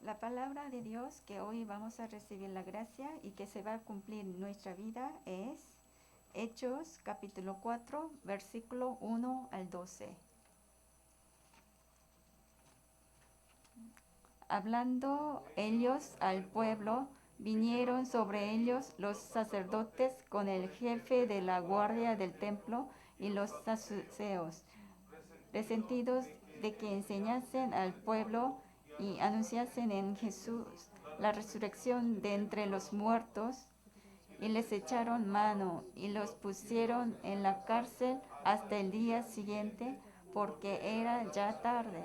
La palabra de Dios que hoy vamos a recibir la gracia y que se va a cumplir en nuestra vida es Hechos capítulo 4, versículo 1 al 12. Hablando ellos al pueblo, vinieron sobre ellos los sacerdotes con el jefe de la guardia del templo y los saduceos, resentidos de que enseñasen al pueblo y anunciasen en Jesús la resurrección de entre los muertos, y les echaron mano y los pusieron en la cárcel hasta el día siguiente, porque era ya tarde.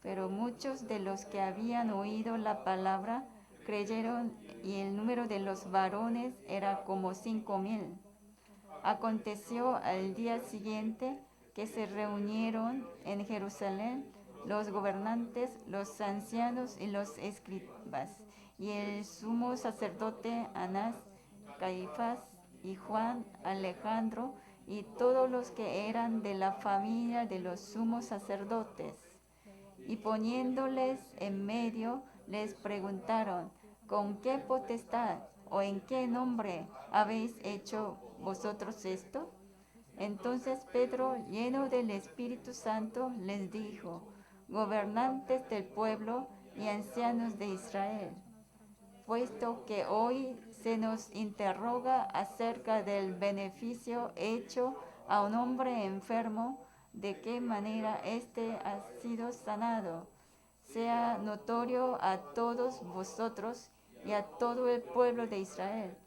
Pero muchos de los que habían oído la palabra creyeron, y el número de los varones era como 5,000. Aconteció al día siguiente que se reunieron en Jerusalén los gobernantes, los ancianos y los escribas, y el sumo sacerdote Anás, Caifás y Juan, Alejandro, y todos los que eran de la familia de los sumos sacerdotes. Y poniéndoles en medio, les preguntaron, ¿con qué potestad o en qué nombre habéis hecho vosotros esto? Entonces Pedro, lleno del Espíritu Santo, les dijo, gobernantes del pueblo y ancianos de Israel, puesto que hoy se nos interroga acerca del beneficio hecho a un hombre enfermo, de qué manera éste ha sido sanado, sea notorio a todos vosotros y a todo el pueblo de Israel,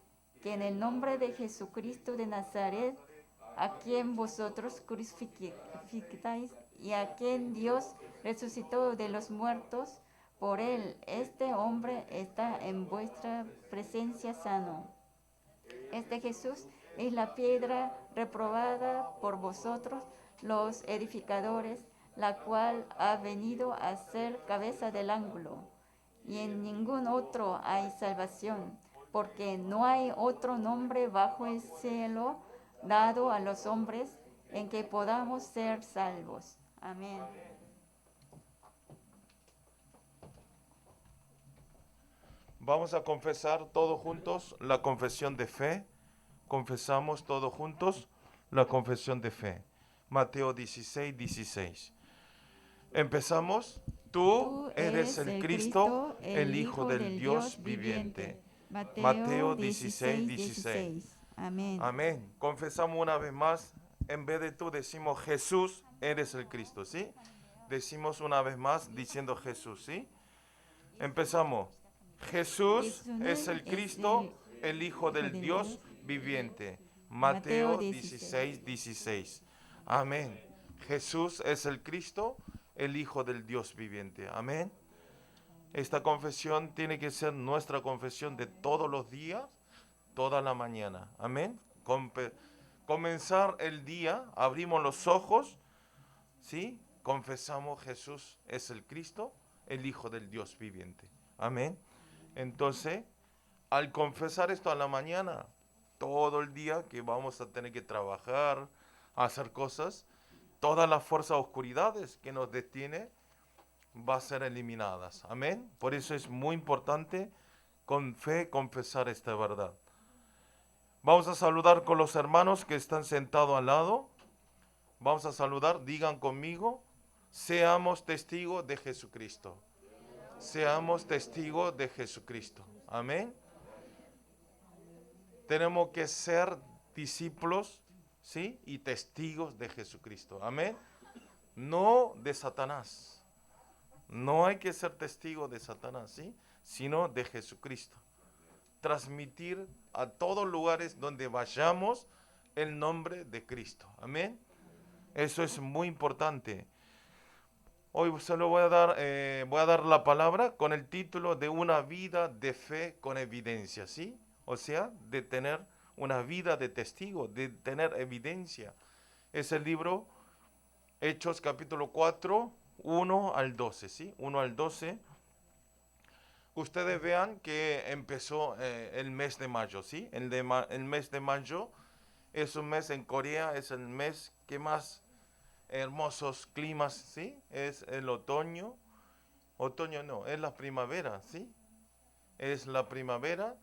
que en el nombre de Jesucristo de Nazaret, a quien vosotros crucificáis y a quien Dios resucitó de los muertos, por él este hombre está en vuestra presencia sano. Este Jesús es la piedra reprobada por vosotros, los edificadores, la cual ha venido a ser cabeza del ángulo. Y en ningún otro hay salvación, porque no hay otro nombre bajo el cielo dado a los hombres en que podamos ser salvos. Amén. Vamos a confesar todos juntos la confesión de fe. Confesamos todos juntos la confesión de fe. Mateo 16, 16. Empezamos. Tú Tú eres eres el el Cristo, Cristo, el el Hijo Hijo del del Dios Dios viviente. viviente. Mateo Mateo 16, 16, 16. 16. Amén. Amén. Confesamos una vez más. En vez de tú decimos Jesús, eres el Cristo, ¿sí? Decimos una vez más diciendo Jesús, ¿sí? Empezamos. Jesús es Jesús el es Cristo, el el Hijo Hijo del del Dios Dios. viviente. Mateo Mateo 16. 16, 16. Amén. Jesús es el Cristo, el Hijo del Dios viviente. Amén. Esta confesión tiene que ser nuestra confesión de todos los días, toda la mañana. Amén. Comenzar el día, abrimos los ojos, ¿sí? Confesamos Jesús es el Cristo, el Hijo del Dios viviente. Amén. Entonces, al confesar esto a la mañana, todo el día que vamos a tener que trabajar, hacer cosas, todas las fuerzas oscuridades que nos detiene va a ser eliminadas. Amén. Por eso es muy importante con fe confesar esta verdad. Vamos a saludar con los hermanos que están sentados al lado. Vamos a saludar, digan conmigo, seamos testigos de Jesucristo. Seamos testigos de Jesucristo. Amén. Tenemos que ser discípulos, ¿sí? Y testigos de Jesucristo. Amén. No de Satanás. No hay que ser testigo de Satanás, ¿sí? Sino de Jesucristo. Transmitir a todos lugares donde vayamos el nombre de Cristo. Amén. Eso es muy importante. Hoy solo voy a dar la palabra con el título de una vida de fe con evidencia, ¿sí? O sea, de tener una vida de testigo, de tener evidencia. Es el libro Hechos capítulo 4, 1 al 12, ¿sí? 1 al 12. Ustedes vean que empezó el mes de mayo, ¿sí? El mes de mayo es un mes en Corea, es el mes que más hermosos climas, ¿sí? Es el otoño Otoño no, es la primavera, ¿sí? Es la primavera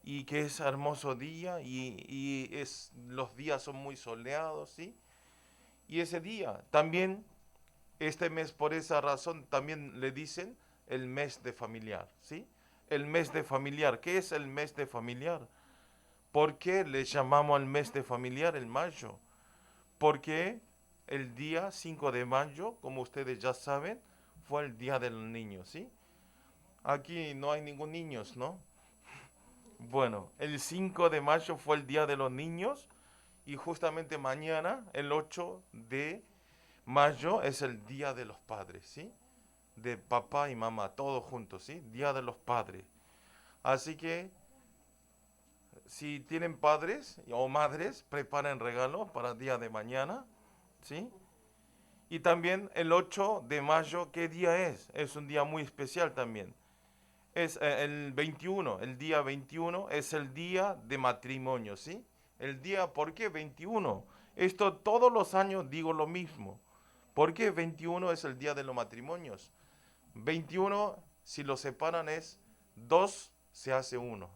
y que es hermoso día los días son muy soleados, ¿sí? Y ese día también, este mes por esa razón también le dicen el mes de familiar, ¿sí? El mes de familiar, ¿qué es el mes de familiar? ¿Por qué le llamamos al mes de familiar el mayo? Porque el día 5 de mayo, como ustedes ya saben, fue el día del niño, ¿sí? Aquí no hay ningún niño, ¿no? Bueno, el 5 de mayo fue el día de los niños y justamente mañana, el 8 de mayo, es el día de los padres, ¿sí? De papá y mamá, todos juntos, ¿sí? Día de los padres. Así que si tienen padres o madres, preparen regalos para el día de mañana, ¿sí? Y también el 8 de mayo, ¿qué día es? Es un día muy especial también. Es el 21, el día 21 es el día de matrimonio, ¿sí? El día, ¿por qué 21? Esto todos los años digo lo mismo. ¿Por qué 21 es el día de los matrimonios? 21, si lo separan es 2 se hace 1.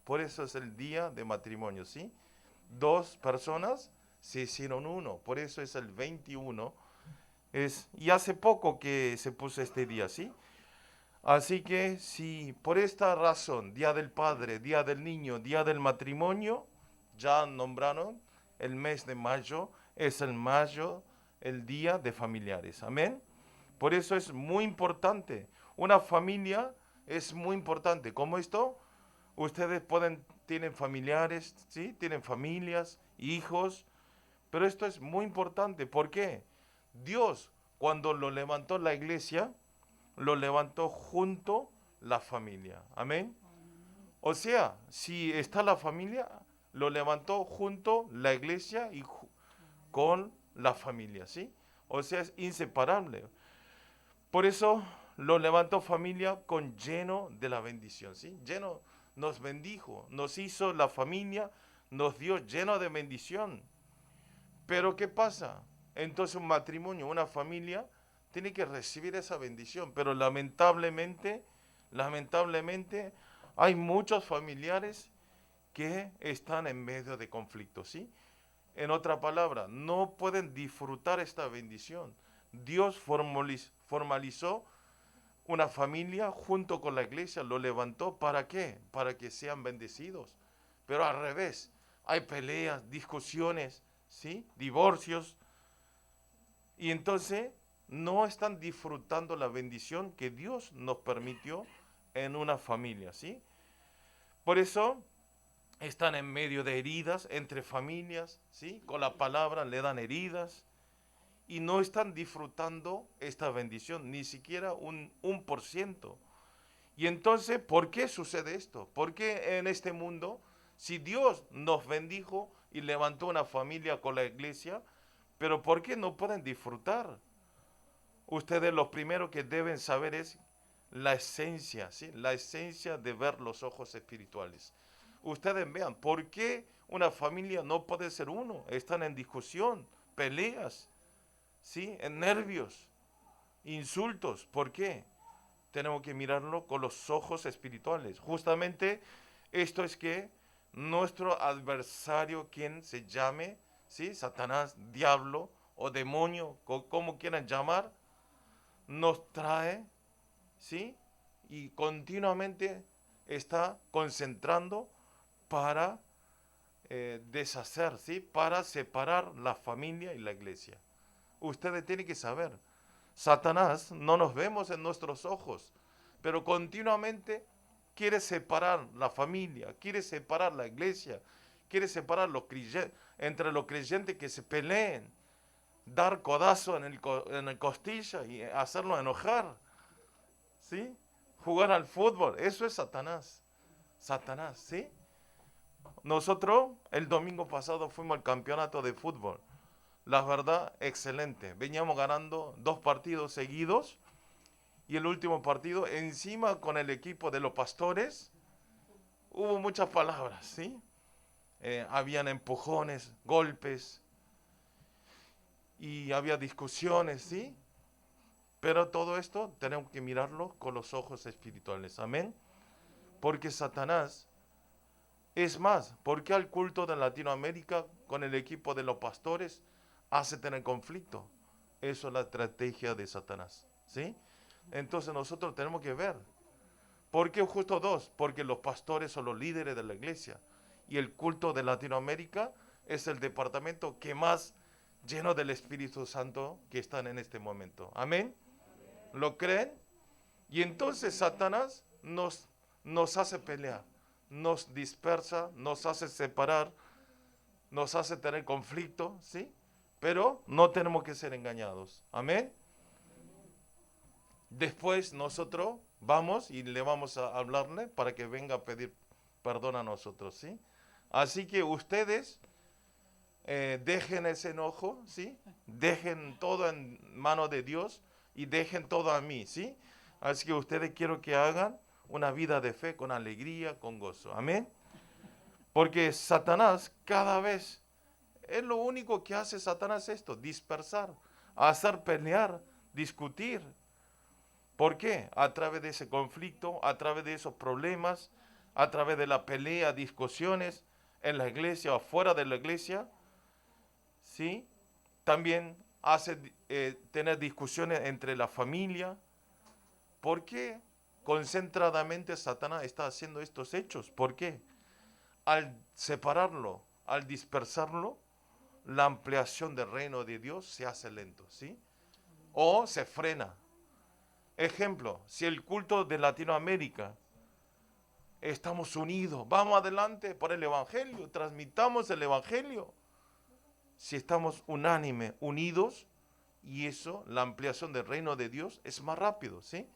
Por eso es el día de matrimonio, ¿sí? Dos personas se hicieron uno, por eso es el 21. Y hace poco que se puso este día, ¿sí? Así que si por esta razón, Día del Padre, Día del Niño, Día del Matrimonio, ya nombraron el mes de mayo, es el mayo, el día de familiares. Amén. Por eso es muy importante. Una familia es muy importante. ¿Cómo esto? Ustedes tienen familiares, ¿sí? Tienen familias, hijos, pero esto es muy importante. ¿Por qué? Dios, cuando lo levantó la iglesia, lo levantó junto la familia. Amén. O sea, si está la familia, lo levantó junto la iglesia y con la familia, ¿sí? O sea, es inseparable. Por eso lo levantó familia con lleno de la bendición, ¿sí? Lleno, nos bendijo, nos hizo la familia, nos dio lleno de bendición. Pero ¿qué pasa? Entonces un matrimonio, una familia, tiene que recibir esa bendición. Pero lamentablemente, hay muchos familiares que están en medio de conflictos, ¿sí? En otra palabra, no pueden disfrutar esta bendición. Dios formalizó una familia junto con la iglesia, lo levantó. ¿Para qué? Para que sean bendecidos. Pero al revés, hay peleas, discusiones, ¿sí? Divorcios. Y entonces no están disfrutando la bendición que Dios nos permitió en una familia, ¿sí? Por eso están en medio de heridas entre familias, ¿sí? Con la palabra le dan heridas y no están disfrutando esta bendición, ni siquiera un 1%. Y entonces, ¿por qué sucede esto? ¿Por qué en este mundo, si Dios nos bendijo y levantó una familia con la iglesia, pero por qué no pueden disfrutar? Ustedes lo primero que deben saber es la esencia, ¿sí? La esencia de ver los ojos espirituales. Ustedes vean, ¿por qué una familia no puede ser uno? Están en discusión, peleas, ¿sí? En nervios, insultos. ¿Por qué? Tenemos que mirarlo con los ojos espirituales. Justamente esto es que nuestro adversario, quien se llame, ¿sí? Satanás, diablo o demonio, como quieran llamar, nos trae, ¿sí? Y continuamente está concentrando para deshacer, ¿sí? Para separar la familia y la iglesia. Ustedes tienen que saber, Satanás no nos vemos en nuestros ojos, pero continuamente quiere separar la familia, quiere separar la iglesia, quiere separar entre los creyentes que se peleen, dar codazo en el costilla y hacerlo enojar, ¿sí? Jugar al fútbol, eso es Satanás. Satanás, ¿sí? Nosotros el domingo pasado fuimos al campeonato de fútbol. La verdad, excelente. Veníamos ganando 2 partidos seguidos y el último partido, encima con el equipo de los pastores, hubo muchas palabras, ¿sí? Habían empujones, golpes y había discusiones, ¿sí? Pero todo esto tenemos que mirarlo con los ojos espirituales. Amén. Porque Satanás, es más, ¿por qué al culto de Latinoamérica con el equipo de los pastores hace tener conflicto? Eso es la estrategia de Satanás, ¿sí? Entonces nosotros tenemos que ver. ¿Por qué justo dos? Porque los pastores son los líderes de la iglesia. Y el culto de Latinoamérica es el departamento que más lleno del Espíritu Santo que están en este momento. Amén. ¿Lo creen? Y entonces Satanás nos hace pelear, nos dispersa, nos hace separar, nos hace tener conflicto, ¿sí? Pero no tenemos que ser engañados. Amén. Después nosotros vamos y le vamos a hablarle para que venga a pedir perdón a nosotros, ¿sí? Así que ustedes dejen ese enojo, ¿sí? Dejen todo en manos de Dios y dejen todo a mí, ¿sí? Así que ustedes quiero que hagan una vida de fe con alegría, con gozo. Amén. Porque Satanás cada vez, es lo único que hace Satanás esto, dispersar, hacer pelear, discutir. ¿Por qué? A través de ese conflicto, a través de esos problemas, a través de la pelea, discusiones en la iglesia o fuera de la iglesia, ¿sí? También hace tener discusiones entre la familia. ¿Por qué concentradamente Satanás está haciendo estos hechos? ¿Por qué? Al separarlo, al dispersarlo, la ampliación del reino de Dios se hace lento, ¿sí? O se frena. Ejemplo, si el culto de Latinoamérica estamos unidos, vamos adelante por el Evangelio, transmitamos el Evangelio. Si estamos unánime, unidos, y eso, la ampliación del reino de Dios es más rápido, ¿sí?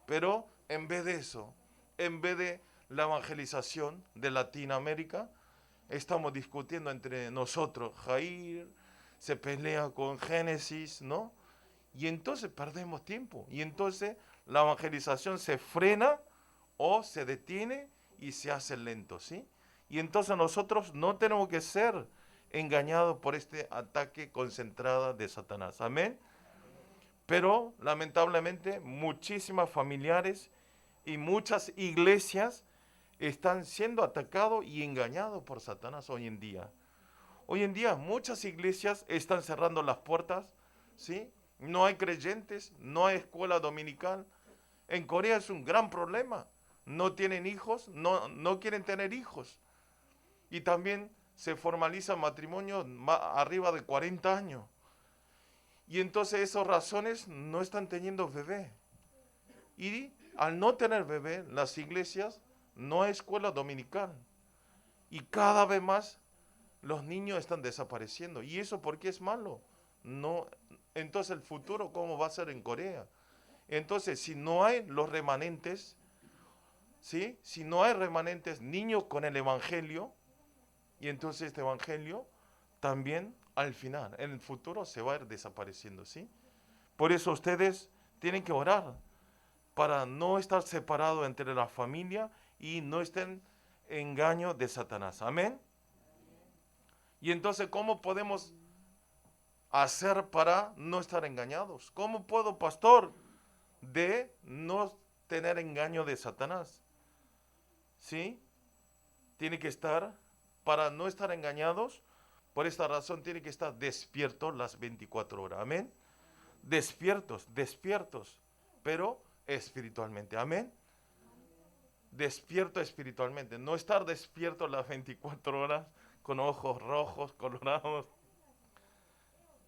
Pero en vez de eso, en vez de la evangelización de Latinoamérica, estamos discutiendo entre nosotros. Jair se pelea con Génesis, ¿no? Y entonces perdemos tiempo. Y entonces la evangelización se frena o se detiene y se hace lento, ¿sí? Y entonces nosotros no tenemos que ser engañados por este ataque concentrado de Satanás. Amén. Pero lamentablemente muchísimas familiares y muchas iglesias están siendo atacados y engañados por Satanás hoy en día. Hoy en día muchas iglesias están cerrando las puertas, ¿sí? No hay creyentes, no hay escuela dominical. En Corea es un gran problema. No tienen hijos, no quieren tener hijos. Y también se formaliza matrimonio arriba de 40 años. Y entonces esas razones no están teniendo bebé. Y al no tener bebé, las iglesias no hay escuela dominical. Y cada vez más los niños están desapareciendo. ¿Y eso por qué es malo? No, entonces el futuro, ¿cómo va a ser en Corea? Entonces, si no hay los remanentes, ¿sí? Si no hay remanentes, niños con el Evangelio, y entonces este Evangelio también al final, en el futuro, se va a ir desapareciendo, ¿sí? Por eso ustedes tienen que orar para no estar separados entre la familia y no estén engaño de Satanás. Amén. Y entonces, ¿cómo podemos hacer para no estar engañados? ¿Cómo puedo, pastor, de no tener engaño de Satanás? ¿Sí? Tiene que estar, para no estar engañados, por esta razón tiene que estar despiertos las 24 horas. Amén. Despiertos, despiertos, pero espiritualmente. Amén. Despierto espiritualmente. No estar despierto las 24 horas con ojos rojos, colorados.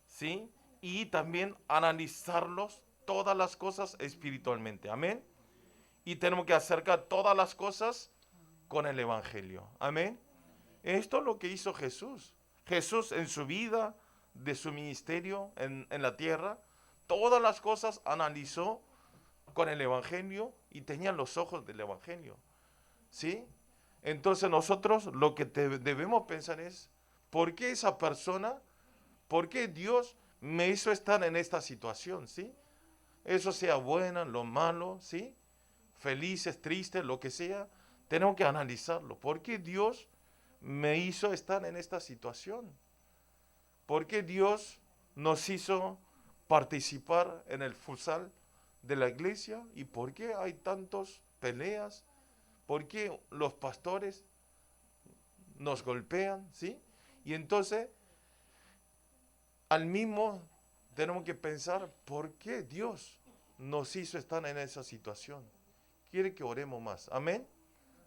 ¿Sí? Y también analizarlos todas las cosas espiritualmente. Amén. Y tenemos que acercar todas las cosas con el Evangelio. Amén. Esto es lo que hizo Jesús. Jesús en su vida, de su ministerio en la tierra, todas las cosas analizó con el Evangelio y tenía los ojos del Evangelio. ¿Sí? Entonces nosotros lo que debemos pensar es, ¿por qué esa persona, por qué Dios me hizo estar en esta situación? ¿Sí? Eso sea buena, lo malo, ¿sí? Felices, tristes, lo que sea, tenemos que analizarlo. ¿Por qué Dios me hizo estar en esta situación? ¿Por qué Dios nos hizo participar en el futsal de la iglesia. ¿Y por qué hay tantas peleas? ¿Por qué los pastores nos golpean? ¿Sí? Y entonces, al mismo tenemos que pensar, ¿por qué Dios nos hizo estar en esa situación? Quiere que oremos más. Amén.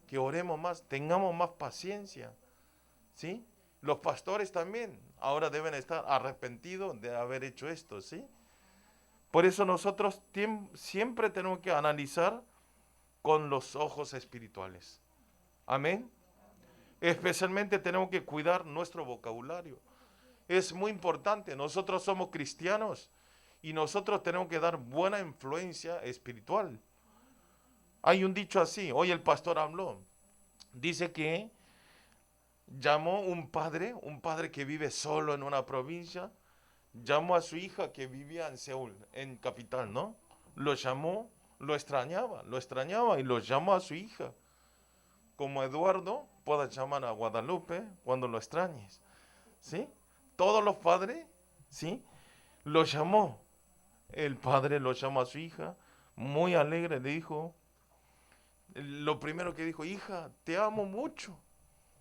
Que oremos más, tengamos más paciencia. ¿Sí? Los pastores también ahora deben estar arrepentidos de haber hecho esto. ¿Sí? Por eso nosotros siempre tenemos que analizar con los ojos espirituales. Amén. Especialmente tenemos que cuidar nuestro vocabulario. Es muy importante. Nosotros somos cristianos y nosotros tenemos que dar buena influencia espiritual. Hay un dicho así, hoy el pastor habló. Dice que llamó un padre que vive solo en una provincia, llamó a su hija que vivía en Seúl, en capital, ¿no? Lo llamó, lo extrañaba y lo llamó a su hija. Como Eduardo, puedas llamar a Guadalupe cuando lo extrañes, ¿sí? Todos los padres, ¿sí? Lo llamó. El padre lo llamó a su hija, muy alegre, le dijo, lo primero que dijo, hija, te amo mucho,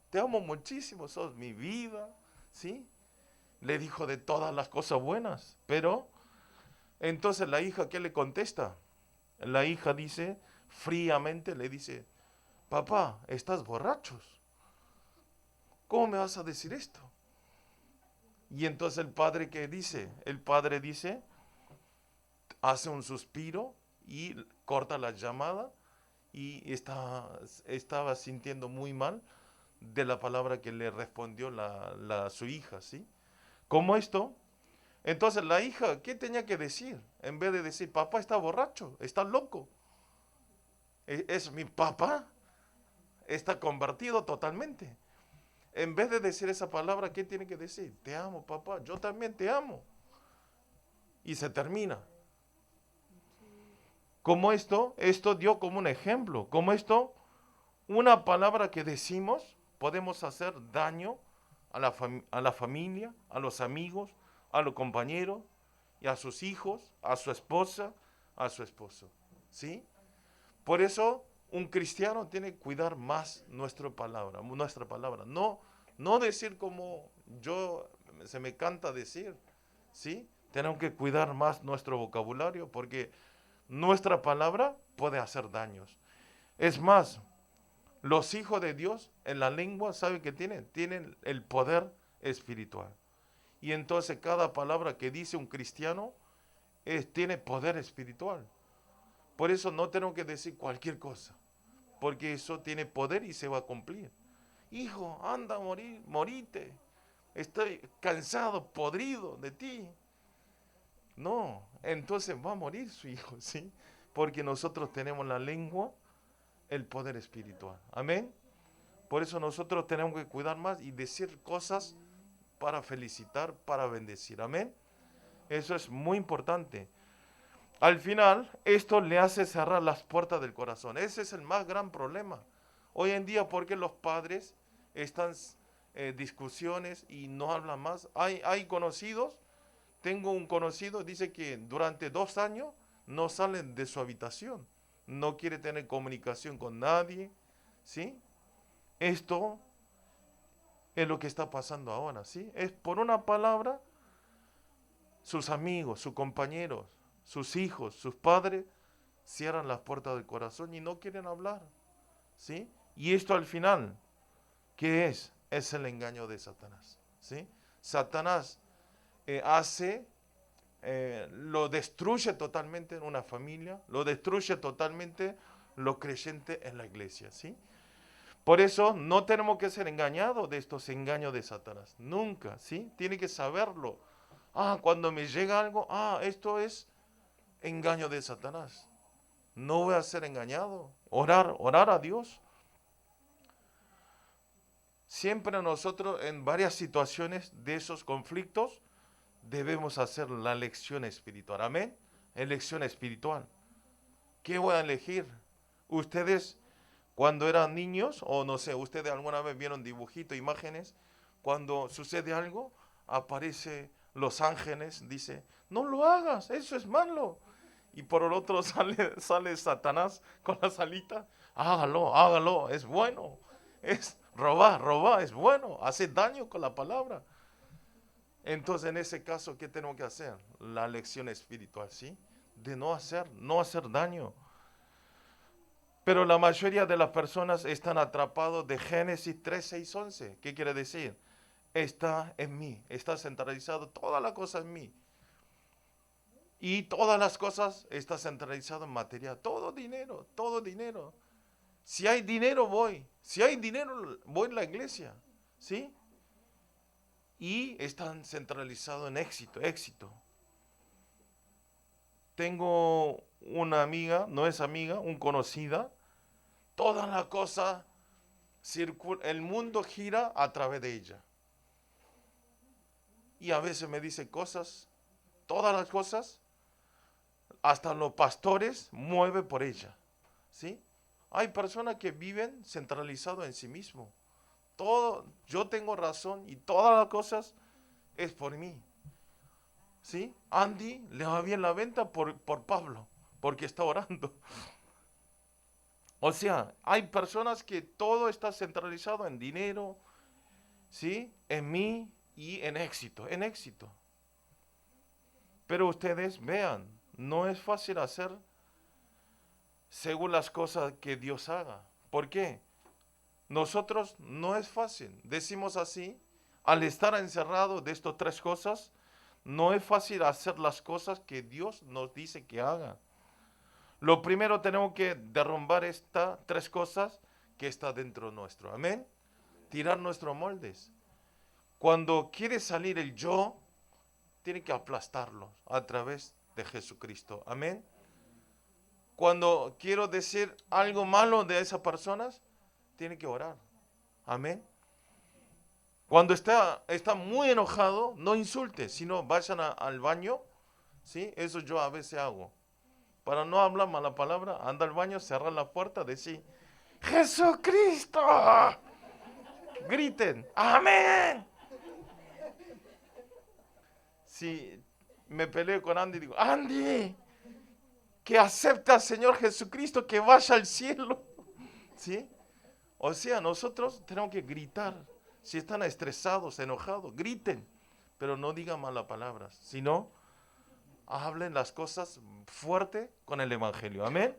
te amo muchísimo, sos mi vida, ¿sí? Le dijo de todas las cosas buenas, pero entonces la hija, ¿qué le contesta? La hija dice, fríamente le dice, papá, estás borrachos, ¿cómo me vas a decir esto? Y entonces el padre, ¿qué dice? El padre dice, hace un suspiro y corta la llamada y estaba sintiendo muy mal de la palabra que le respondió su hija, ¿sí? ¿Cómo esto? Entonces la hija, ¿qué tenía que decir? En vez de decir, papá está borracho, está loco. Es mi papá, está convertido totalmente. En vez de decir esa palabra, ¿qué tiene que decir? Te amo, papá, yo también te amo. Y se termina. Como esto dio como un ejemplo. Como esto, una palabra que decimos, podemos hacer daño a la familia, a los amigos, a los compañeros, y a sus hijos, a su esposa, a su esposo. ¿Sí? Por eso un cristiano tiene que cuidar más nuestra palabra. No decir como se me canta decir. ¿Sí? Tenemos que cuidar más nuestro vocabulario porque nuestra palabra puede hacer daños. Es más, los hijos de Dios en la lengua, ¿saben qué tienen? Tienen el poder espiritual. Y entonces cada palabra que dice un cristiano tiene poder espiritual. Por eso no tenemos que decir cualquier cosa, porque eso tiene poder y se va a cumplir. Hijo, anda a morir, morite. Estoy cansado, podrido de ti. No, entonces va a morir su hijo, ¿sí? Porque nosotros tenemos la lengua, el poder espiritual. Amén. Por eso nosotros tenemos que cuidar más y decir cosas para felicitar, para bendecir. Amén. Eso es muy importante. Al final, esto le hace cerrar las puertas del corazón. Ese es el más gran problema. Hoy en día, ¿por qué los padres están discusiones y no hablan más? Hay conocidos, tengo un conocido, dice que durante 2 años no salen de su habitación. No quiere tener comunicación con nadie, ¿sí? Esto es lo que está pasando ahora, ¿sí? Es por una palabra, sus amigos, sus compañeros, sus hijos, sus padres, cierran las puertas del corazón y no quieren hablar, ¿sí? Y esto al final, ¿qué es? Es el engaño de Satanás, ¿sí? Satanás lo destruye totalmente en una familia, lo destruye totalmente los creyentes en la iglesia, ¿sí? Por eso no tenemos que ser engañados de estos engaños de Satanás, nunca, ¿sí? Tiene que saberlo. Cuando me llega algo, esto es engaño de Satanás. No voy a ser engañado. Orar a Dios. Siempre nosotros en varias situaciones de esos conflictos debemos hacer la lección espiritual. Amén. Elección espiritual. ¿Qué voy a elegir? Ustedes cuando eran niños, o no sé, ustedes alguna vez vieron dibujitos, imágenes, cuando sucede algo, aparece los ángeles, dice, no lo hagas, eso es malo. Y por el otro sale Satanás con la salita, hágalo, es bueno. Es robar, es bueno, hace daño con la palabra. Entonces, en ese caso, ¿qué tenemos que hacer? La lección espiritual, ¿sí? De no hacer daño. Pero la mayoría de las personas están atrapados de Génesis 3, 6, 11. ¿Qué quiere decir? Está en mí, está centralizado, toda la cosa en mí. Y todas las cosas está centralizado en material. Todo dinero, todo dinero. Si hay dinero, voy. Si hay dinero, voy a la iglesia. ¿Sí? Y están centralizados en éxito. Tengo una amiga, no es amiga, un conocida. Toda la cosa circula, el mundo gira a través de ella. Y a veces me dice cosas, todas las cosas, hasta los pastores mueve por ella. ¿Sí? Hay personas que viven centralizados en sí mismos. Todo, yo tengo razón y todas las cosas es por mí. ¿Sí? Andy le va bien la venta por Pablo, porque está orando. O sea, hay personas que todo está centralizado en dinero, ¿sí? En mí y en éxito. Pero ustedes vean, no es fácil hacer según las cosas que Dios haga. ¿Por qué? Nosotros no es fácil. Decimos así, al estar encerrado de estas tres cosas, no es fácil hacer las cosas que Dios nos dice que haga. Lo primero tenemos que derrumbar estas tres cosas que está dentro nuestro. Amén. Tirar nuestros moldes. Cuando quiere salir el yo, tiene que aplastarlo a través de Jesucristo. Amén. Cuando quiero decir algo malo de esas personas, tiene que orar. Amén. Cuando está muy enojado, no insulte, sino vayan al baño. ¿Sí? Eso yo a veces hago. Para no hablar mala palabra, anda al baño, cerrar la puerta, decir, ¡Jesucristo! Griten, ¡amén! Si me peleo con Andy, digo, ¡Andy! Que acepte al Señor Jesucristo, que vaya al cielo. ¿Sí? O sea, nosotros tenemos que gritar. Si están estresados, enojados, griten. Pero no digan malas palabras, sino hablen las cosas fuerte con el Evangelio. Amén.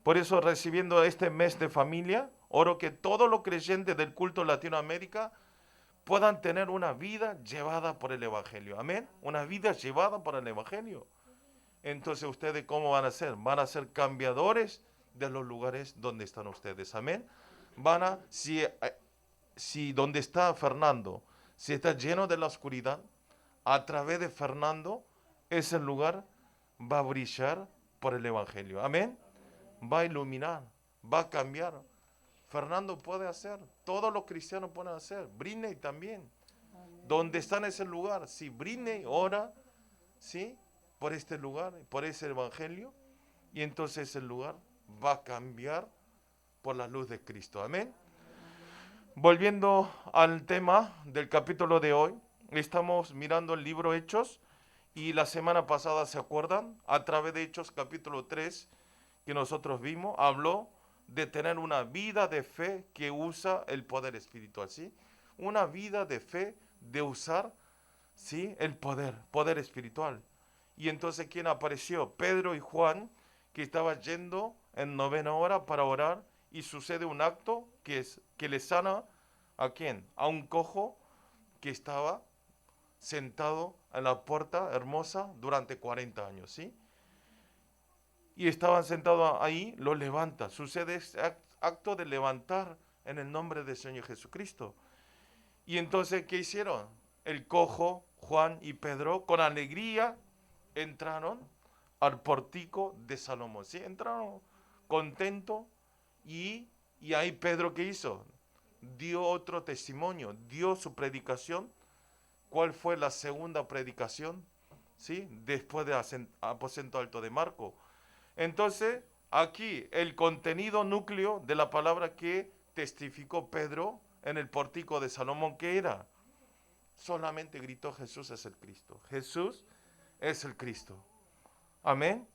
Por eso, recibiendo este mes de familia, oro que todos los creyentes del culto Latinoamérica puedan tener una vida llevada por el Evangelio. Amén. Una vida llevada por el Evangelio. Entonces, ¿ustedes cómo van a ser? Van a ser cambiadores de los lugares donde están ustedes. Amén. Si donde está Fernando, si está lleno de la oscuridad, a través de Fernando, ese lugar va a brillar por el Evangelio. Amén. Va a iluminar, va a cambiar. Fernando puede hacer, todos los cristianos pueden hacer, Britney también. Donde está en ese lugar, si Britney ora, ¿sí? Por este lugar, por ese Evangelio, y entonces el lugar va a cambiar por la luz de Cristo. Amén. Volviendo al tema del capítulo de hoy, estamos mirando el libro Hechos, y la semana pasada, ¿se acuerdan? A través de Hechos capítulo 3, que nosotros vimos, habló de tener una vida de fe que usa el poder espiritual, ¿sí? Una vida de fe de usar, ¿sí? El poder espiritual. Y entonces, ¿quién apareció? Pedro y Juan, que estaban yendo en novena hora para orar, y sucede un acto que le sana, ¿a quién? A un cojo que estaba sentado en la puerta hermosa durante 40 años, ¿sí? Y estaban sentados ahí, lo levanta. Sucede este acto de levantar en el nombre del Señor Jesucristo. Y entonces, ¿qué hicieron? El cojo, Juan y Pedro, con alegría, entraron al pórtico de Salomón. ¿Sí? Entraron contentos y ahí Pedro, ¿qué hizo? Dio otro testimonio, dio su predicación. ¿Cuál fue la segunda predicación? ¿Sí? Después del aposento alto de Marco. Entonces, aquí el contenido núcleo de la palabra que testificó Pedro en el pórtico de Salomón, ¿qué era? solamente gritó: Jesús es el Cristo. Jesús es el Cristo. Amén.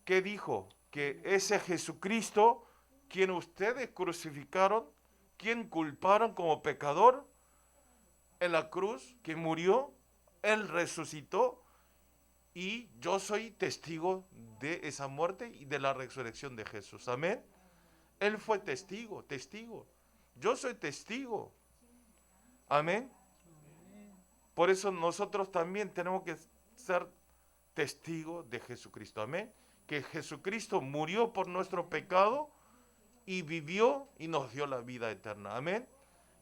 ¿Qué dijo? Que ese Jesucristo, quien ustedes crucificaron, quien culparon como pecador en la cruz, que murió, Él resucitó, y yo soy testigo de esa muerte y de la resurrección de Jesús. Amén. Él fue testigo, testigo. Yo soy testigo. Amén. Por eso nosotros también tenemos que ser testigos de Jesucristo. Amén. Que Jesucristo murió por nuestro pecado y vivió y nos dio la vida eterna. Amén.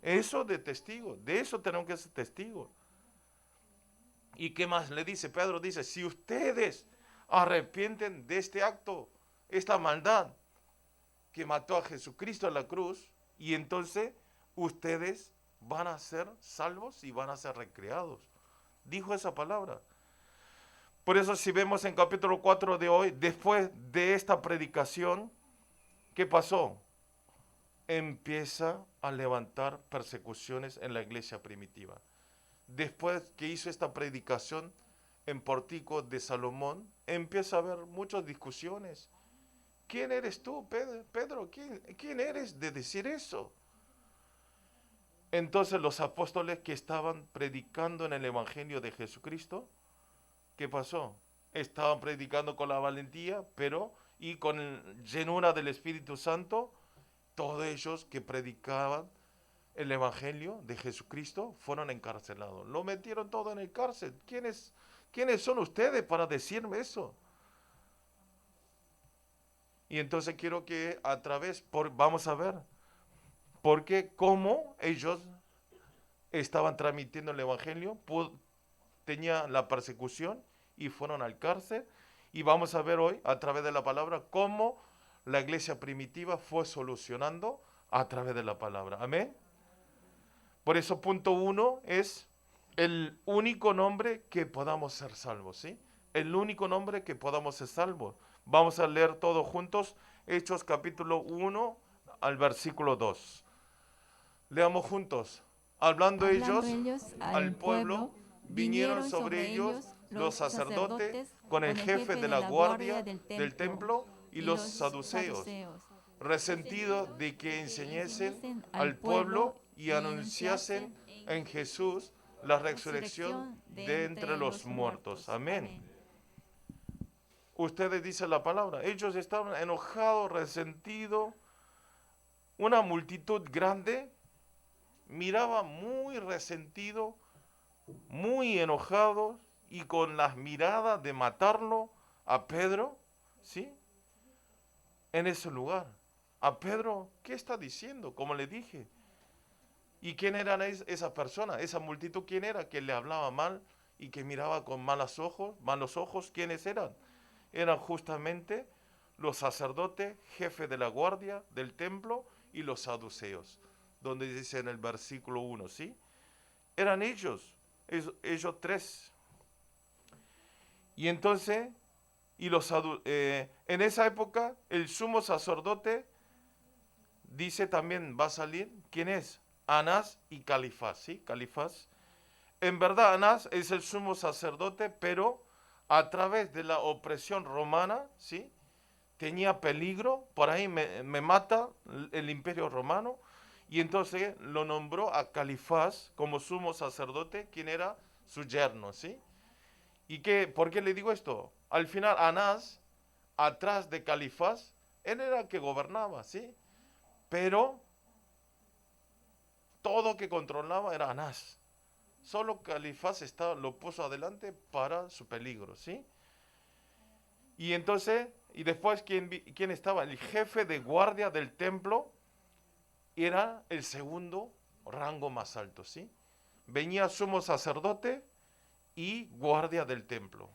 Eso de testigo, de eso tenemos que ser testigos. ¿Y qué más le dice? Pedro dice: si ustedes arrepienten de este acto, esta maldad que mató a Jesucristo en la cruz, y entonces ustedes van a ser salvos y van a ser recreados. Dijo esa palabra. Por eso, si vemos en capítulo 4 de hoy, después de esta predicación, ¿qué pasó? Empieza a levantar persecuciones en la iglesia primitiva. Después que hizo esta predicación en Pórtico de Salomón, empieza a haber muchas discusiones. ¿Quién eres tú, Pedro? ¿Quién eres de decir eso? Entonces los apóstoles que estaban predicando en el Evangelio de Jesucristo, ¿qué pasó? Estaban predicando con la valentía, y con llenura del Espíritu Santo. Todos ellos que predicaban el Evangelio de Jesucristo fueron encarcelados. Lo metieron todo en el cárcel. ¿Quiénes son ustedes para decirme eso? Y entonces quiero que vamos a ver, porque cómo ellos estaban transmitiendo el Evangelio, tenía la persecución y fueron al cárcel. Y vamos a ver hoy, a través de la palabra, cómo la iglesia primitiva fue solucionando a través de la palabra. Amén. Por eso, punto 1 es el único nombre que podamos ser salvos, ¿sí? El único nombre que podamos ser salvos. Vamos a leer todos juntos Hechos capítulo 1 al versículo 2. Leamos juntos. Hablando ellos al pueblo, vinieron sobre ellos los sacerdotes con el jefe de la guardia del templo y los saduceos, resentidos de que enseñasen al pueblo y anunciasen en Jesús la resurrección de entre los muertos. Amén. Ustedes dicen la palabra. Ellos estaban enojados, resentidos. Una multitud grande miraba muy resentido, muy enojado, y con las miradas de matarlo a Pedro, ¿sí? En ese lugar. A Pedro, ¿qué está diciendo? Como le dije. ¿Y quién eran esa persona? Esa multitud, ¿quién era? Que le hablaba mal y que miraba con malos ojos. ¿Quiénes eran? Eran justamente los sacerdotes, jefe de la guardia del templo, y los saduceos, donde dice en el versículo 1, ¿sí? Eran ellos tres. Y entonces, en esa época, el sumo sacerdote, dice también, va a salir, ¿quién es? Anás y Caifás, ¿sí? Caifás. En verdad, Anás es el sumo sacerdote, pero a través de la opresión romana, ¿sí? Tenía peligro, por ahí me mata el imperio romano, y entonces lo nombró a Caifás como sumo sacerdote, quien era su yerno, ¿sí? ¿Y por qué le digo esto? Al final, Anás, atrás de Caifás, él era el que gobernaba, ¿sí? Pero todo que controlaba era Anás. Solo Caifás lo puso adelante para su peligro, ¿sí? Y entonces, y después, ¿quién estaba? El jefe de guardia del templo era el segundo rango más alto, ¿sí? Venía sumo sacerdote y guardia del templo.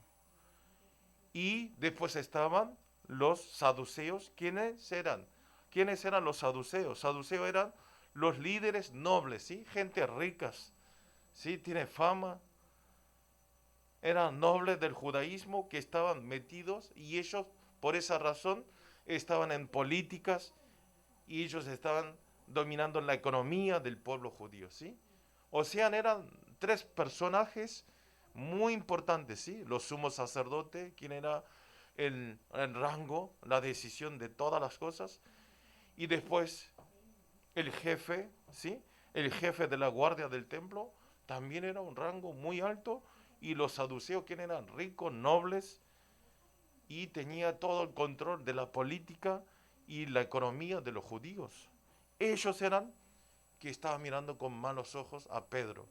Y después estaban los saduceos. ¿Quiénes eran? ¿Quiénes eran los saduceos? Saduceos eran los líderes nobles, ¿sí? Gente ricas, ¿sí? Tiene fama. Eran nobles del judaísmo que estaban metidos, y ellos, por esa razón, estaban en políticas, y ellos estaban dominando la economía del pueblo judío, ¿sí? O sea, eran tres personajes muy importantes, ¿sí? Los sumos sacerdotes, quien era el rango, la decisión de todas las cosas, y después el jefe, ¿sí? El jefe de la guardia del templo, también era un rango muy alto, y los saduceos, quien eran ricos, nobles, y tenía todo el control de la política y la economía de los judíos. Ellos eran que estaban mirando con malos ojos a Pedro.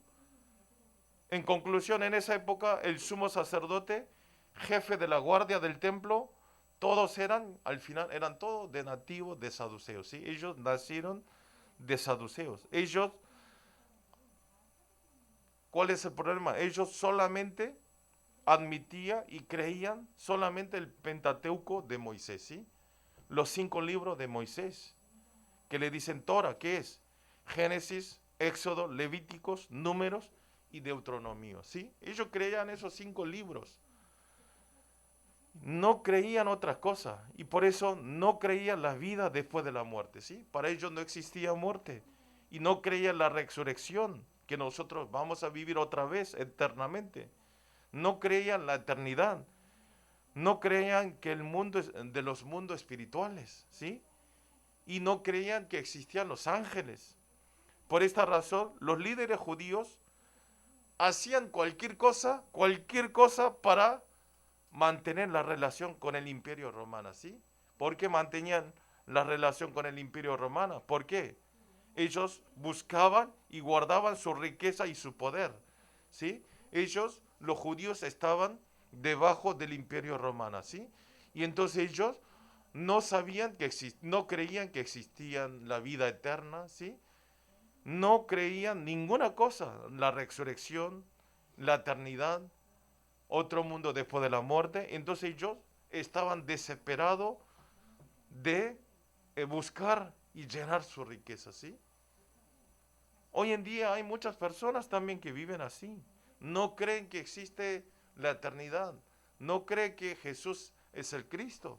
En conclusión, en esa época, el sumo sacerdote, jefe de la guardia del templo, todos eran, al final, eran todos de nativos de saduceos, ¿sí? Ellos nacieron de saduceos. Ellos, ¿cuál es el problema? Ellos solamente admitían y creían solamente el Pentateuco de Moisés, ¿sí? Los 5 libros de Moisés, que le dicen Torah, ¿qué es? Génesis, Éxodo, Levíticos, Números y Deuteronomio, ¿sí? Ellos creían esos 5 libros. No creían otras cosas y por eso no creían la vida después de la muerte, ¿sí? Para ellos no existía muerte y no creían la resurrección, que nosotros vamos a vivir otra vez eternamente. No creían la eternidad, no creían que el mundo es de los mundos espirituales, ¿sí? Y no creían que existían los ángeles. Por esta razón, los líderes judíos hacían cualquier cosa para mantener la relación con el imperio romano, ¿sí? ¿Por qué mantenían la relación con el imperio romano? ¿Por qué? Ellos buscaban y guardaban su riqueza y su poder, ¿sí? Ellos, los judíos, estaban debajo del imperio romano, ¿sí? Y entonces ellos no sabían que no creían que existían la vida eterna, ¿sí? No creían ninguna cosa, la resurrección, la eternidad, otro mundo después de la muerte. Entonces ellos estaban desesperados de buscar y llenar su riqueza, ¿sí? Hoy en día hay muchas personas también que viven así. No creen que existe la eternidad. No creen que Jesús es el Cristo.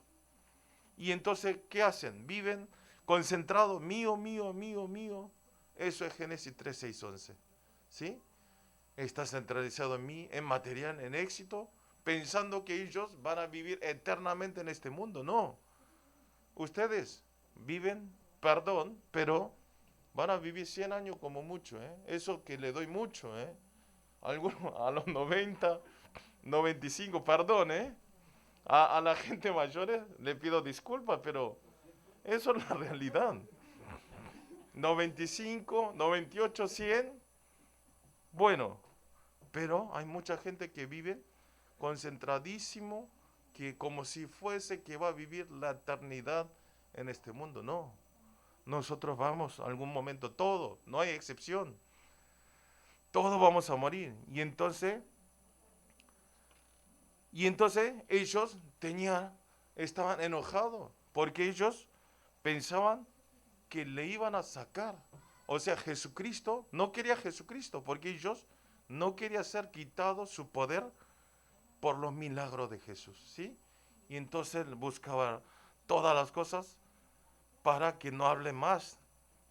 Y entonces, ¿qué hacen? Viven concentrados, mío, mío, mío, mío. Eso es Génesis 3, 6, 11. ¿Sí? Está centralizado en mí, en material, en éxito, pensando que ellos van a vivir eternamente en este mundo. No. Ustedes viven, perdón, pero van a vivir 100 años como mucho, ¿eh? Eso que le doy mucho, ¿eh? Algunos a los 90, 95, perdón, ¿eh? A la gente mayor le pido disculpas, pero eso es la realidad. 95, 98, 100, bueno, pero hay mucha gente que vive concentradísimo, que como si fuese que va a vivir la eternidad en este mundo. No, nosotros vamos a algún momento, todo, no hay excepción. Todos vamos a morir. Y entonces ellos estaban enojados porque ellos pensaban que le iban a sacar. O sea, Jesucristo, no quería Jesucristo porque ellos no querían ser quitados su poder por los milagros de Jesús, ¿sí? Y entonces buscaban todas las cosas para que no hable más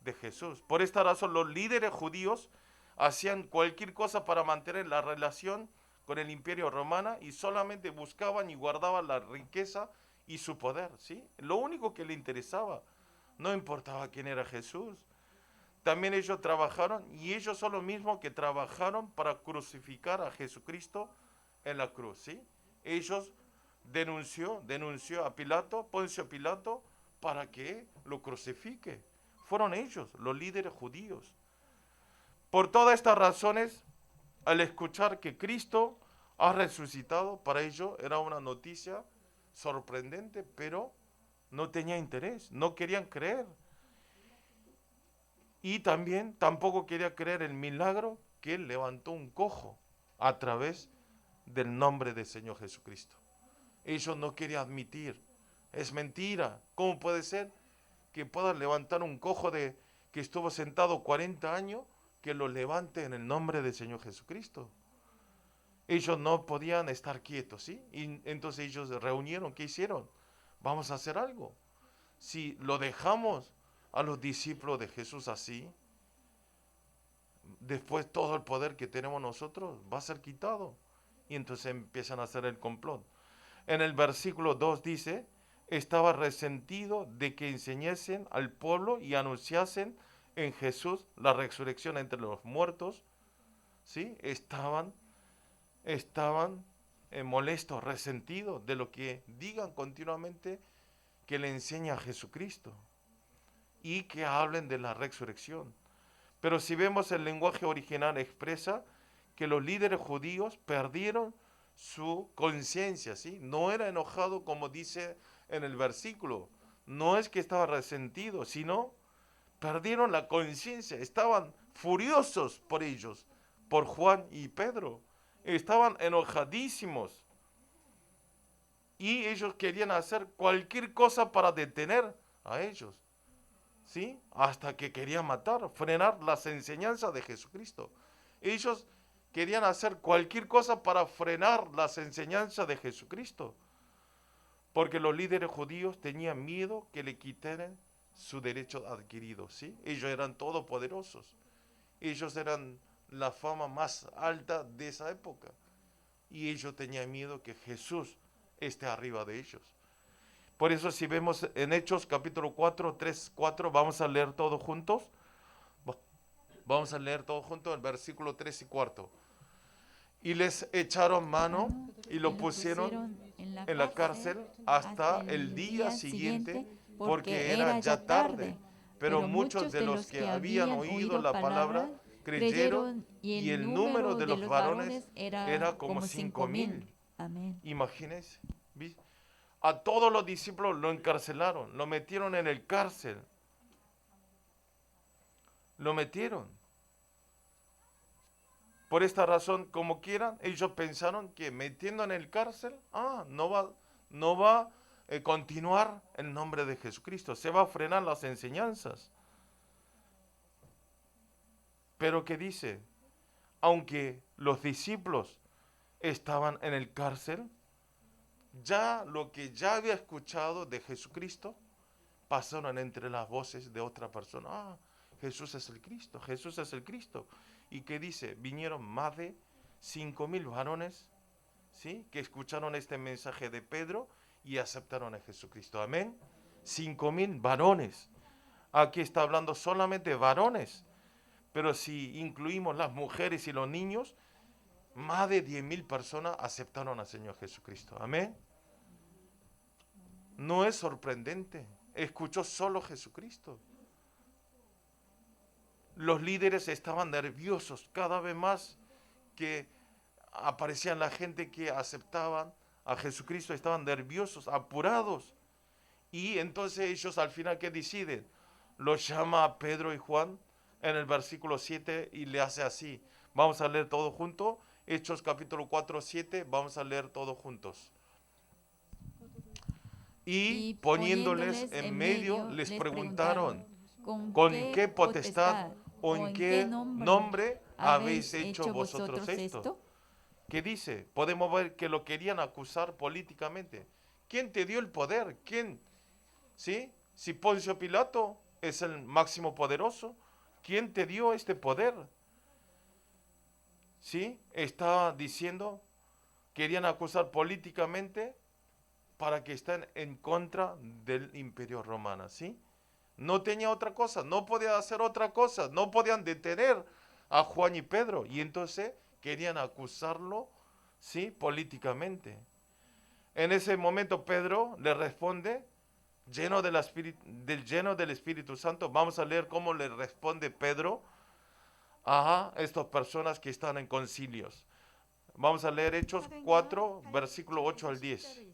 de Jesús. Por esta razón los líderes judíos hacían cualquier cosa para mantener la relación con el imperio romano y solamente buscaban y guardaban la riqueza y su poder, ¿sí? Lo único que le interesaba, no importaba quién era Jesús. También ellos trabajaron y ellos son los mismos que trabajaron para crucificar a Jesucristo en la cruz, ¿sí? Ellos denunció a Pilato, Poncio Pilato, para que lo crucifique. Fueron ellos, los líderes judíos. Por todas estas razones, al escuchar que Cristo ha resucitado, para ellos era una noticia sorprendente, pero no tenía interés, no querían creer. Y también tampoco quería creer el milagro que él levantó un cojo a través del nombre del Señor Jesucristo. Ellos no querían admitir, es mentira, ¿cómo puede ser que pueda levantar un cojo que estuvo sentado 40 años, que lo levante en el nombre del Señor Jesucristo? Ellos no podían estar quietos, ¿sí? Y entonces ellos se reunieron, ¿qué hicieron? Vamos a hacer algo. Si lo dejamos a los discípulos de Jesús así, después todo el poder que tenemos nosotros va a ser quitado. Y entonces empiezan a hacer el complot. En el versículo 2 dice, estaba resentido de que enseñasen al pueblo y anunciasen en Jesús la resurrección entre los muertos. ¿Sí? Estaban molestos, resentidos de lo que digan continuamente que le enseña a Jesucristo y que hablen de la resurrección. Pero si vemos el lenguaje original expresa que los líderes judíos perdieron su conciencia, ¿sí? No era enojado como dice en el versículo, no es que estaba resentido, sino perdieron la conciencia, estaban furiosos por ellos, por Juan y Pedro, estaban enojadísimos y ellos querían hacer cualquier cosa para detener a ellos, ¿sí? Hasta que querían matar, frenar las enseñanzas de Jesucristo. Ellos querían hacer cualquier cosa para frenar las enseñanzas de Jesucristo, porque los líderes judíos tenían miedo que le quitaran su derecho adquirido, ¿sí? Ellos eran todopoderosos, ellos eran la fama más alta de esa época, y ellos tenían miedo que Jesús esté arriba de ellos. Por eso si vemos en Hechos capítulo 4, 3, 4, vamos a leer todos juntos. Vamos a leer todos juntos el versículo 3 y 4. Y les echaron mano y lo pusieron en la cárcel hasta el día siguiente, porque era ya tarde. Pero muchos de los que habían oído la palabra creyeron, y el número de los varones era como 5,000. Amén. Imagínense, ¿viste? A todos los discípulos lo encarcelaron, lo metieron en el cárcel. Lo metieron. Por esta razón, como quieran, ellos pensaron que metiendo en el cárcel, no va a continuar el nombre de Jesucristo, se va a frenar las enseñanzas. Pero ¿qué dice? Aunque los discípulos estaban en el cárcel, ya lo que ya había escuchado de Jesucristo pasaron entre las voces de otra persona. Jesús es el Cristo, Jesús es el Cristo. ¿Y qué dice? Vinieron más de 5,000 varones, ¿sí? Que escucharon este mensaje de Pedro y aceptaron a Jesucristo. Amén. 5,000 varones. Aquí está hablando solamente de varones, pero si incluimos las mujeres y los niños, más de 10,000 personas aceptaron al Señor Jesucristo. Amén. No es sorprendente. Escuchó solo Jesucristo. Los líderes estaban nerviosos cada vez más que aparecían la gente que aceptaban a Jesucristo. Estaban nerviosos, apurados. Y entonces ellos al final, ¿qué deciden? Los llama a Pedro y Juan en el versículo 7 y le hace así. Vamos a leer todo junto. Hechos capítulo 4, 7. Vamos a leer todos juntos. Y poniéndoles en medio, les preguntaron, ¿con qué potestad o en qué nombre habéis hecho vosotros esto? ¿Qué dice? Podemos ver que lo querían acusar políticamente. ¿Quién te dio el poder? ¿Quién? ¿Sí? Si Poncio Pilato es el máximo poderoso, ¿quién te dio este poder? ¿Sí? Estaba diciendo, querían acusar políticamente para que estén en contra del Imperio Romano, ¿sí? No tenía otra cosa, no podía hacer otra cosa, no podían detener a Juan y Pedro, y entonces querían acusarlo, ¿sí? Políticamente. En ese momento Pedro le responde, lleno del Espíritu Santo. Vamos a leer cómo le responde Pedro a estas personas que están en concilios. Vamos a leer Hechos 4, versículo 8 al 10.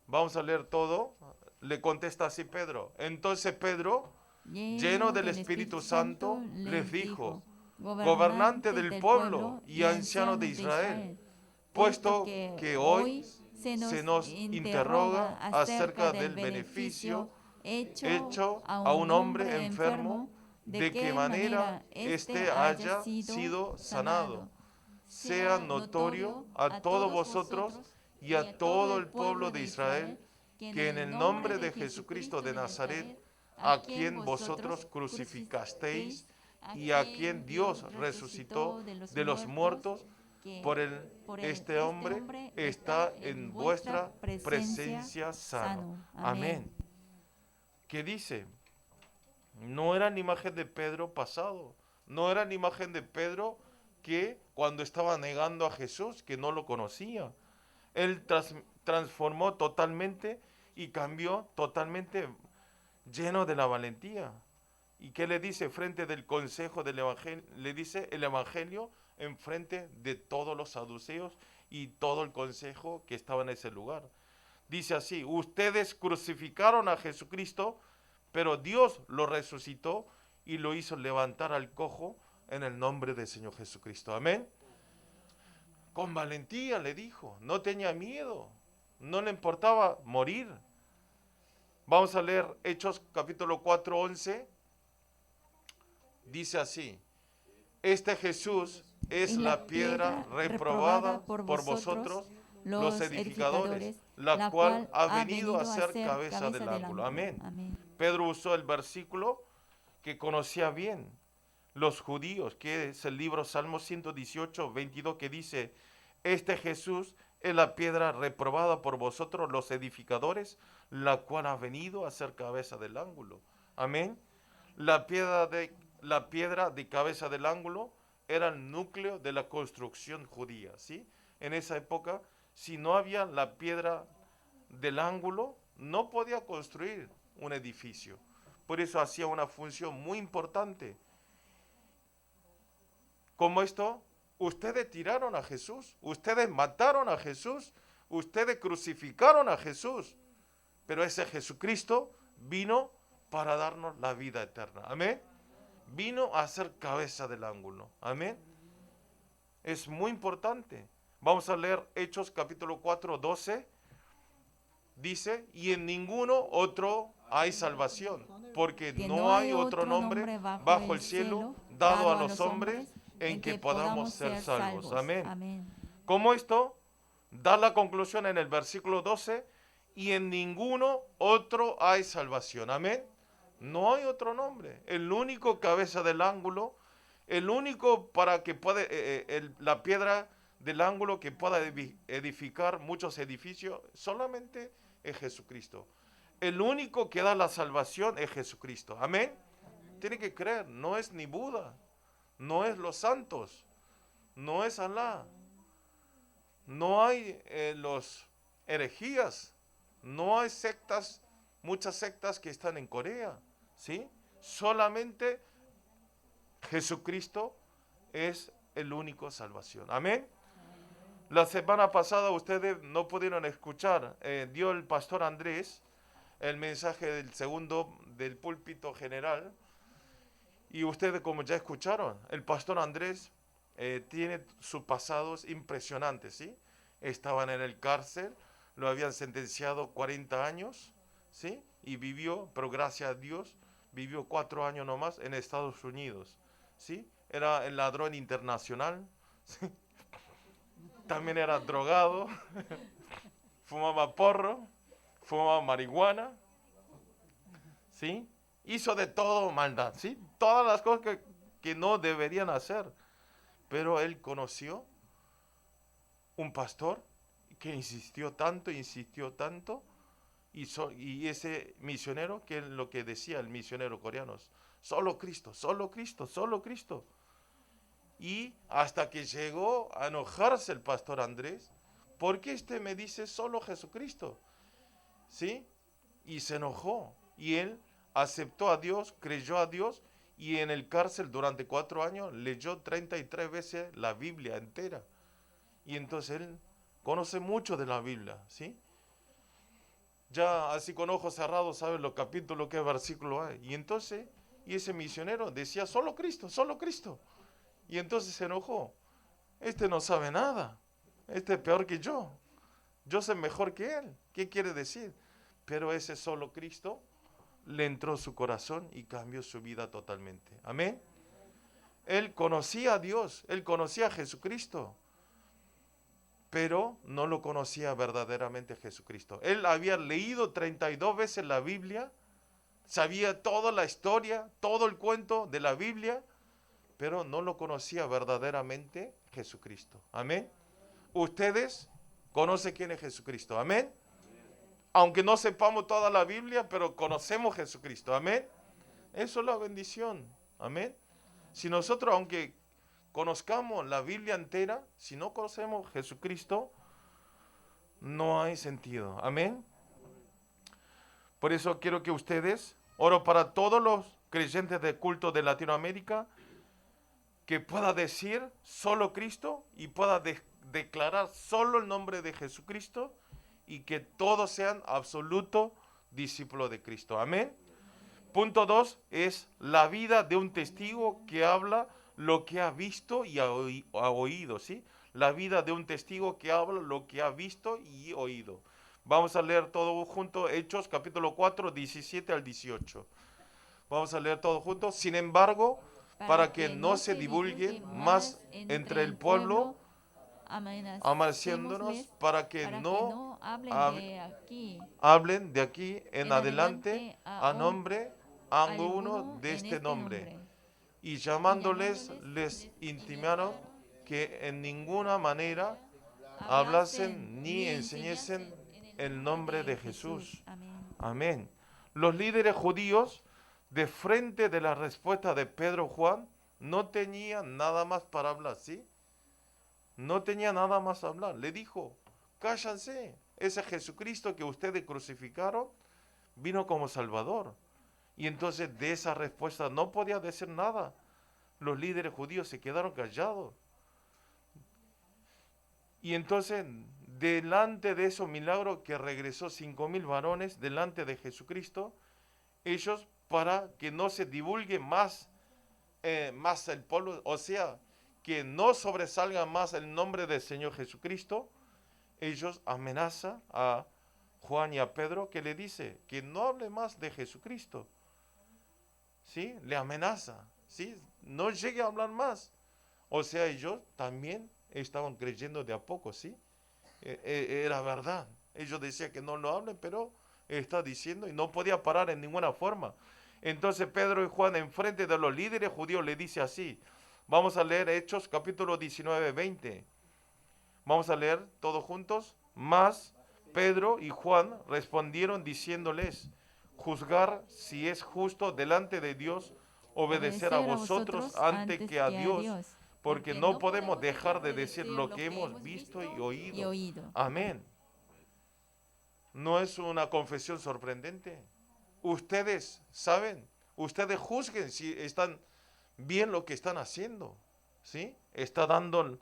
Vamos a leer todo. Le contesta así Pedro. Entonces Pedro, lleno del Espíritu Santo, les dijo, gobernante del pueblo y anciano de Israel, puesto que hoy se nos interroga acerca del beneficio hecho a un hombre enfermo, de qué manera éste haya sido sanado, sea notorio a todos vosotros y a todo el pueblo de Israel, que en el nombre de Jesucristo de Nazaret, a quien vosotros crucificasteis y a quien Dios resucitó de los muertos, este hombre está en vuestra presencia sano. Amén. ¿Qué dice? No era la imagen de Pedro pasado, no era la imagen de Pedro que cuando estaba negando a Jesús, que no lo conocía. Él transformó totalmente y cambió totalmente, lleno de la valentía. ¿Y qué le dice frente del consejo del evangelio? Le dice el evangelio en frente de todos los saduceos y todo el consejo que estaba en ese lugar. Dice así: ustedes crucificaron a Jesucristo, pero Dios lo resucitó y lo hizo levantar al cojo en el nombre del Señor Jesucristo. Amén. Con valentía le dijo, no tenía miedo, no le importaba morir. Vamos a leer Hechos capítulo 4, 11. Dice así: este Jesús es la piedra reprobada por vosotros, los edificadores, la cual ha venido a ser cabeza del ángulo. Amén. Pedro usó el versículo que conocía bien los judíos, que es el libro Salmo 118, 22, que dice: este Jesús es la piedra reprobada por vosotros los edificadores, la cual ha venido a ser cabeza del ángulo. Amén. La piedra de cabeza del ángulo era el núcleo de la construcción judía, ¿sí? En esa época, si no había la piedra del ángulo, no podía construir un edificio. Por eso hacía una función muy importante. Como esto, ustedes tiraron a Jesús, ustedes mataron a Jesús, ustedes crucificaron a Jesús, pero ese Jesucristo vino para darnos la vida eterna. Amén. Vino a ser cabeza del ángulo. Amén. Es muy importante. Vamos a leer Hechos capítulo 4, 12. Dice: y en ninguno otro hay salvación, porque no hay otro nombre bajo el cielo dado a los hombres en que podamos ser salvos. Amén. ¿Cómo esto? Da la conclusión en el versículo 12: y en ninguno otro hay salvación. Amén. No hay otro nombre. El único cabeza del ángulo, el único para que pueda, la piedra del ángulo que pueda edificar muchos edificios, solamente es Jesucristo. El único que da la salvación es Jesucristo. Amén. Tiene que creer, no es ni Buda, no es los santos, no es Alá, no hay los herejías, no hay sectas, muchas sectas que están en Corea, ¿sí? Solamente Jesucristo es el único salvación. Amén. La semana pasada ustedes no pudieron escuchar, dio el pastor Andrés el mensaje del segundo del púlpito general, y ustedes, como ya escucharon, el pastor Andrés tiene sus pasados impresionantes, ¿sí? Estaban en el cárcel, lo habían sentenciado 40 años, ¿sí? Y vivió, pero gracias a Dios, vivió 4 años nomás en Estados Unidos, ¿sí? Era el ladrón internacional, ¿sí? También era drogado, fumaba porro, fumaba marihuana, ¿sí? Hizo de todo maldad, ¿sí? Todas las cosas que no deberían hacer. Pero él conoció un pastor que insistió tanto, y ese misionero, que es lo que decía el misionero coreano: solo Cristo, solo Cristo, solo Cristo. Y hasta que llegó a enojarse el pastor Andrés: ¿por qué me dice solo Jesucristo? ¿Sí? Y se enojó. Y él aceptó a Dios, creyó a Dios, y en el cárcel durante 4 años leyó 33 veces la Biblia entera. Y entonces él conoce mucho de la Biblia, ¿sí? Ya así con ojos cerrados sabe los capítulos, qué versículo hay. Y entonces, y ese misionero decía: solo Cristo, solo Cristo. Y entonces se enojó. No sabe nada. Es peor que yo. Yo sé mejor que él. ¿Qué quiere decir? Pero ese solo Cristo le entró en su corazón y cambió su vida totalmente. Amén. Él conocía a Dios, él conocía a Jesucristo, pero no lo conocía verdaderamente a Jesucristo. Él había leído 32 veces la Biblia, sabía toda la historia, todo el cuento de la Biblia, pero no lo conocía verdaderamente Jesucristo. Amén. Ustedes conocen quién es Jesucristo. Amén. Aunque no sepamos toda la Biblia, pero conocemos Jesucristo. Amén. Eso es la bendición. Amén. Si nosotros, aunque conozcamos la Biblia entera, si no conocemos Jesucristo, no hay sentido. Amén. Por eso quiero que ustedes, oro para todos los creyentes de culto de Latinoamérica, que pueda decir solo Cristo y pueda declarar solo el nombre de Jesucristo y que todos sean absolutos discípulos de Cristo. Amén. Punto 2 es la vida de un testigo que habla lo que ha visto y ha oído, ¿sí? La vida de un testigo que habla lo que ha visto y oído. Vamos a leer todo junto, Hechos capítulo 4, 17 al 18. Vamos a leer todo junto. Sin embargo, para que no se divulgue más entre el pueblo, amenazándonos para que no hablen de aquí en adelante a nombre alguno de este nombre. Y llamándoles, les intimaron que en ninguna manera hablasen ni enseñasen el nombre de Jesús. Amén. Los líderes judíos, de frente de la respuesta de Pedro y Juan, no tenían nada más para hablar, ¿sí? No tenía nada más a hablar. Le dijo, cállense, ese Jesucristo que ustedes crucificaron vino como Salvador. Y entonces de esa respuesta no podía decir nada. Los líderes judíos se quedaron callados. Y entonces, delante de esos milagros que regresó 5,000 varones delante de Jesucristo, ellos, para que no se divulgue más el pueblo, o sea, que no sobresalga más el nombre del Señor Jesucristo, ellos amenazan a Juan y a Pedro, que le dice que no hable más de Jesucristo. ¿Sí? Le amenaza, ¿sí? No llegue a hablar más. O sea, ellos también estaban creyendo de a poco, ¿sí? Era verdad. Ellos decían que no lo hablen, pero está diciendo y no podía parar en ninguna forma. Entonces Pedro y Juan, enfrente de los líderes judíos, le dice así. Vamos a leer Hechos capítulo 19, 20. Vamos a leer todos juntos. Mas Pedro y Juan respondieron diciéndoles, juzgar si es justo delante de Dios obedecer a vosotros antes que a Dios, porque no podemos dejar de decir lo que hemos visto y oído. Amén. ¿No es una confesión sorprendente? Ustedes saben, ustedes juzguen si están bien lo que están haciendo, ¿sí? Está dando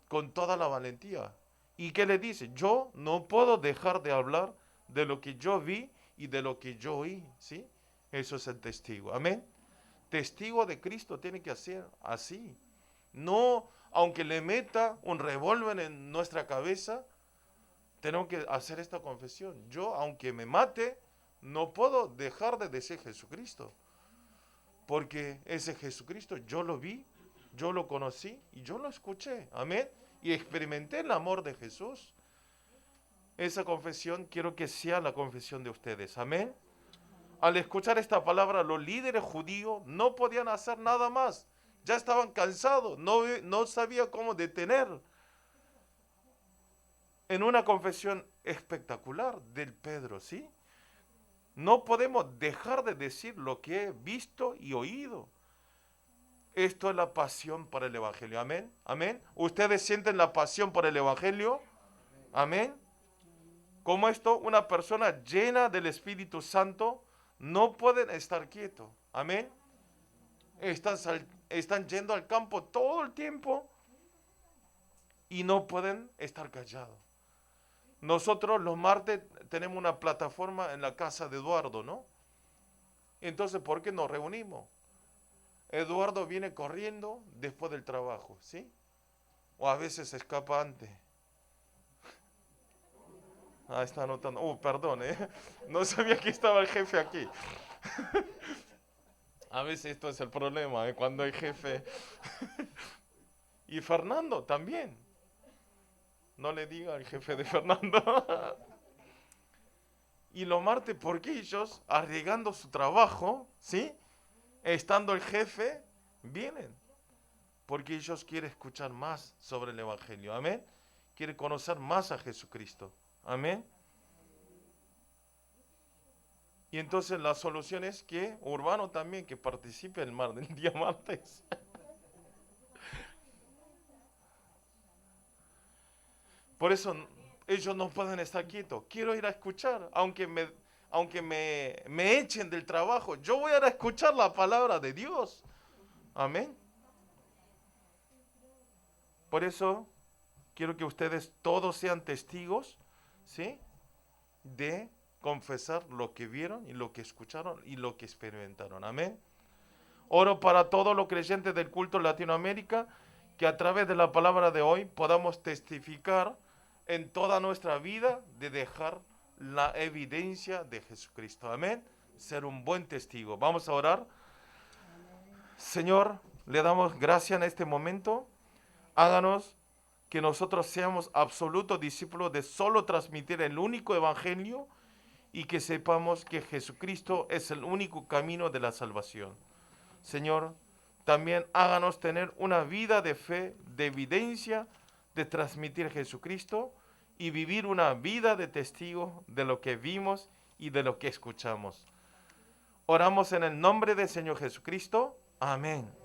con toda la valentía. ¿Y qué le dice? Yo no puedo dejar de hablar de lo que yo vi y de lo que yo oí, ¿sí? Eso es el testigo. Amén. Testigo de Cristo tiene que hacer así. No, aunque le meta un revólver en nuestra cabeza, tenemos que hacer esta confesión. Yo, aunque me mate, no puedo dejar de decir Jesucristo. Porque ese Jesucristo yo lo vi, yo lo conocí y yo lo escuché. Amén. Y experimenté el amor de Jesús. Esa confesión quiero que sea la confesión de ustedes. Amén. Al escuchar esta palabra, los líderes judíos no podían hacer nada más. Ya estaban cansados, no sabían cómo detener. En una confesión espectacular del Pedro, ¿sí? No podemos dejar de decir lo que he visto y oído. Esto es la pasión por el Evangelio. Amén. Amén. ¿Ustedes sienten la pasión por el Evangelio? Amén. Como esto, una persona llena del Espíritu Santo no pueden estar quietos. Amén. Están yendo al campo todo el tiempo y no pueden estar callados. Nosotros los martes tenemos una plataforma en la casa de Eduardo, ¿no? Entonces, ¿por qué nos reunimos? Eduardo viene corriendo después del trabajo, ¿sí? O a veces se escapa antes. Ah, está anotando. Perdón, no sabía que estaba el jefe aquí. A veces esto es el problema, cuando hay jefe. Y Fernando también. No le diga al jefe de Fernando. Y los martes, ¿por qué ellos, arriesgando su trabajo, ¿sí? Estando el jefe, Vienen porque ellos quieren escuchar más sobre el Evangelio. Amén. Quieren conocer más a Jesucristo. Amén. Y entonces la solución es que Urbano también que participe el día martes. Por eso ellos no pueden estar quietos. Quiero ir a escuchar, aunque me echen del trabajo. Yo voy a ir a escuchar la palabra de Dios. Amén. Por eso quiero que ustedes todos sean testigos, ¿sí?, de confesar lo que vieron y lo que escucharon y lo que experimentaron. Amén. Oro para todos los creyentes del culto Latinoamérica, que a través de la palabra de hoy podamos testificar en toda nuestra vida de dejar la evidencia de Jesucristo. Amén. Ser un buen testigo. Vamos a orar. Señor, le damos gracias en este momento. Háganos que nosotros seamos absolutos discípulos de solo transmitir el único evangelio y que sepamos que Jesucristo es el único camino de la salvación. Señor, también háganos tener una vida de fe, de evidencia, de transmitir Jesucristo y vivir una vida de testigo de lo que vimos y de lo que escuchamos. Oramos en el nombre del Señor Jesucristo. Amén.